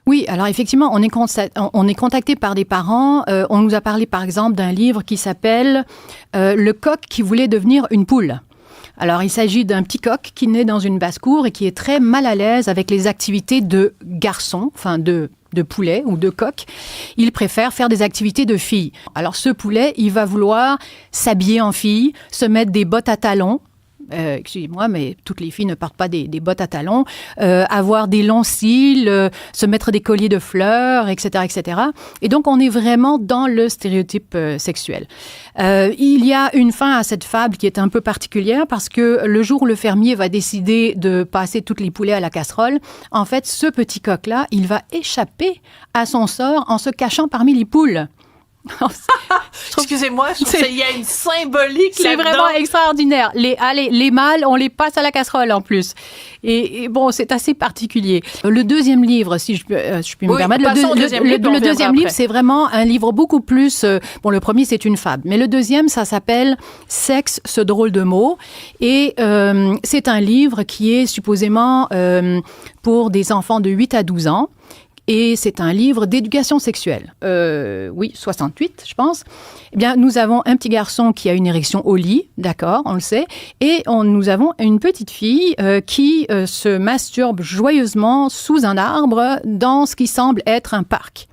Oui, alors effectivement, on est contacté par des parents. On nous a parlé, par exemple, d'un livre qui s'appelle Le coq qui voulait devenir une poule. Alors, il s'agit d'un petit coq qui naît dans une basse-cour et qui est très mal à l'aise avec les activités de garçon, enfin de poulet ou de coq. Il préfère faire des activités de fille. Alors, ce poulet, il va vouloir s'habiller en fille, se mettre des bottes à talons. Excusez-moi, mais toutes les filles ne portent pas des bottes à talons, avoir des longs cils, se mettre des colliers de fleurs, etc., etc. Et donc, on est vraiment dans le stéréotype sexuel. Il y a une fin à cette fable qui est un peu particulière parce que le jour où le fermier va décider de passer toutes les poulets à la casserole, en fait, ce petit coq-là, il va échapper à son sort en se cachant parmi les poules. Excusez-moi, je trouve qu'il y a une symbolique c'est là-dedans. vraiment extraordinaire. Les mâles, on les passe à la casserole en plus. Et bon, c'est assez particulier. Le deuxième livre, si je puis me permettre, le deuxième livre, c'est vraiment un livre beaucoup plus... bon, le premier, c'est une fable. Mais le deuxième, ça s'appelle « Sexe, ce drôle de mot ». Et c'est un livre qui est supposément pour des enfants de 8 à 12 ans. Et c'est un livre d'éducation sexuelle. Oui, 68, je pense. Eh bien, nous avons un petit garçon qui a une érection au lit, d'accord, on le sait. Et nous avons une petite fille qui se masturbe joyeusement sous un arbre dans ce qui semble être un parc.